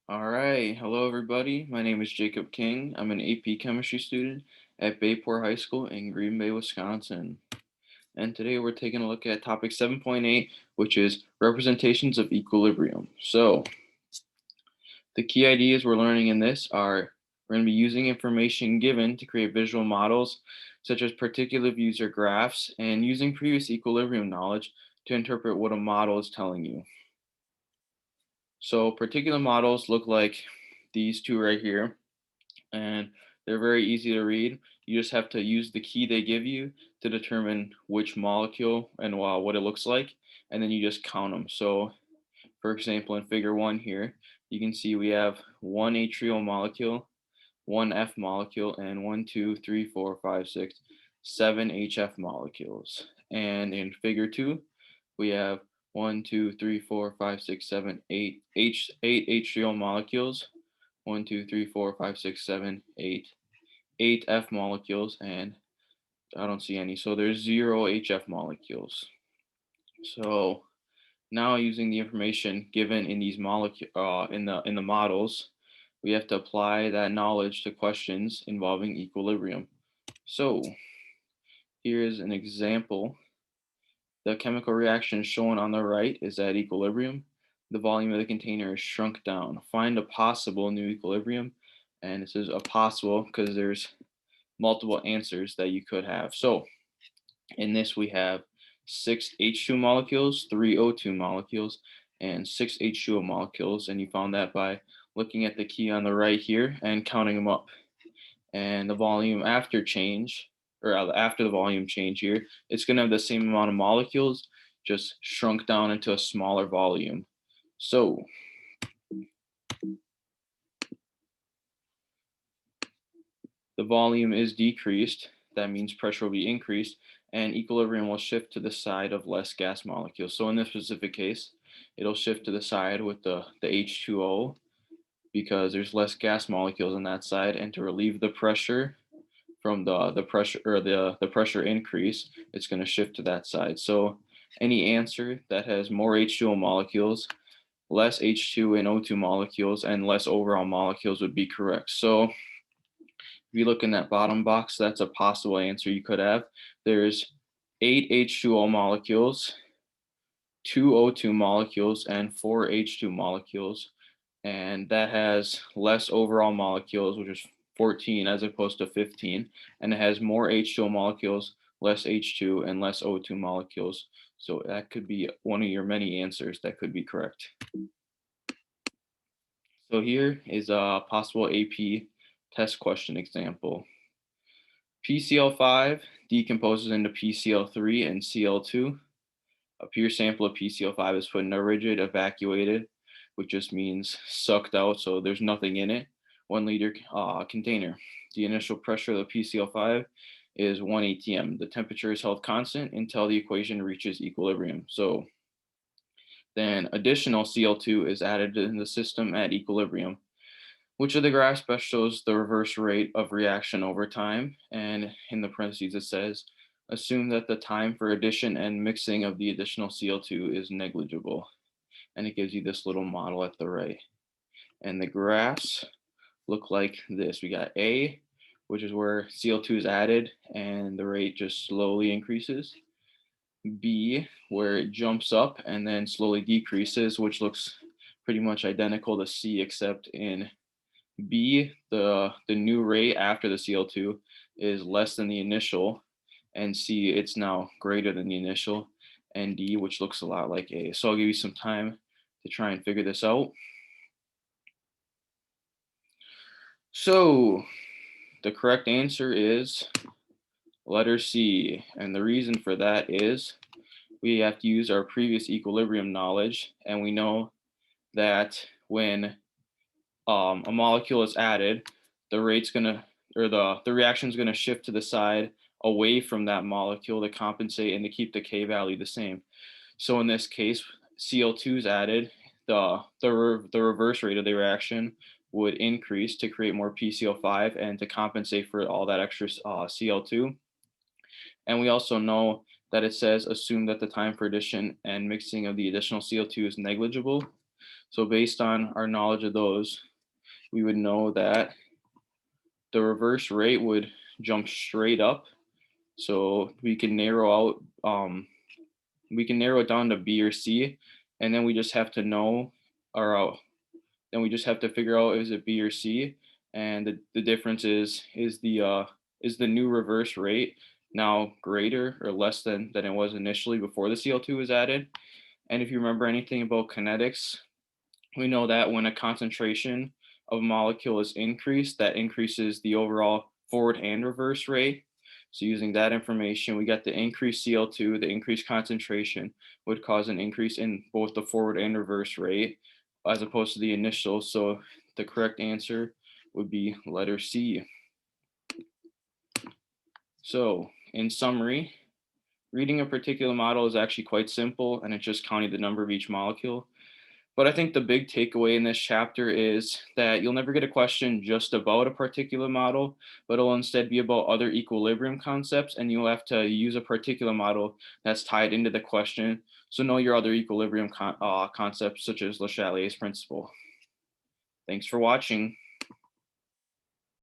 All right. Hello, everybody. My name is Jacob King. I'm an AP Chemistry student at Bayport High School in Green Bay, Wisconsin. And today we're taking a look at topic 7.8, which is representations of equilibrium. So, the key ideas we're learning in this are we're going to be using information given to create visual models, such as particular views or graphs, and using previous equilibrium knowledge to interpret what a model is telling you. So, particular models look like these two right here, and they're very easy to read. You just have to use the key they give you to determine which molecule and what it looks like, and then you just count them. So, for example, in figure 1 here, you can see we have one HCl molecule, one F molecule, and 7 HF molecules. And in figure 2, we have 8 HCl molecules, 8 F molecules, and I don't see any. So there's 0 HF molecules. So now using the information given in these in the models, we have to apply that knowledge to questions involving equilibrium. So here's an example. The chemical reaction shown on the right is at equilibrium. The volume of the container is shrunk down. Find a possible new equilibrium. And this is a possible because there's multiple answers that you could have. So in this, we have 6 H2 molecules, 3 O2 molecules, and 6 H2O molecules. And you found that by looking at the key on the right here and counting them up. And the volume after change, or after the volume change here, it's going to have the same amount of molecules, just shrunk down into a smaller volume. So the volume is decreased. That means pressure will be increased, and equilibrium will shift to the side of less gas molecules. So in this specific case, it'll shift to the side with the H2O because there's less gas molecules on that side, and to relieve the pressure from the pressure or the pressure increase, it's going to shift to that side. So any answer that has more H2O molecules, less H2 and O2 molecules, and less overall molecules would be correct. So if you look in that bottom box, that's a possible answer you could have. There's 8 H2O molecules, 2 O2 molecules, and 4 H2 molecules. And that has less overall molecules, which is 14 as opposed to 15. And it has more H2O molecules, less H2, and less O2 molecules. So that could be one of your many answers that could be correct. So here is a possible AP test question example. PCl5 decomposes into PCl3 and Cl2. A pure sample of PCl5 is put in a rigid evacuated, which just means sucked out, so there's nothing in it, 1 liter container. The initial pressure of the PCl5 is 1 atm. The temperature is held constant until the equation reaches equilibrium. So then additional Cl2 is added in the system at equilibrium. Which of the graphs best shows the reverse rate of reaction over time? And in the parentheses it says, assume that the time for addition and mixing of the additional Cl2 is negligible. And it gives you this little model at the right. And the graphs look like this. We got A, which is where Cl2 is added and the rate just slowly increases. B, where it jumps up and then slowly decreases, which looks pretty much identical to C, except in B, the new rate after the Cl2 is less than the initial, and C, it's now greater than the initial, and D, which looks a lot like A. So I'll give you some time to try and figure this out. So the correct answer is letter C, and the reason for that is we have to use our previous equilibrium knowledge, and we know that when a molecule is added, the rate's gonna or the reaction's gonna shift to the side away from that molecule to compensate and to keep the K value the same. So in this case, Cl2 is added, the reverse rate of the reaction would increase to create more PCl5 and to compensate for all that extra Cl2. And we also know that it says assume that the time for addition and mixing of the additional Cl2 is negligible. So based on our knowledge of those, we would know that the reverse rate would jump straight up. So we can narrow it down to B or C, and then we just have to know, or then we just have to figure out is it B or C, and the difference is the new reverse rate now greater or less than it was initially before the Cl2 was added. And if you remember anything about kinetics, we know that when a concentration of a molecule is increased, that increases the overall forward and reverse rate. So using that information, we got the increased Cl2, the increased concentration would cause an increase in both the forward and reverse rate as opposed to the initial. So the correct answer would be letter C. So in summary, reading a particular model is actually quite simple and it's just counting the number of each molecule. But I think the big takeaway in this chapter is that you'll never get a question just about a particular model, but it'll instead be about other equilibrium concepts, and you'll have to use a particular model that's tied into the question. So know your other equilibrium concepts, such as Le Chatelier's principle. Thanks for watching.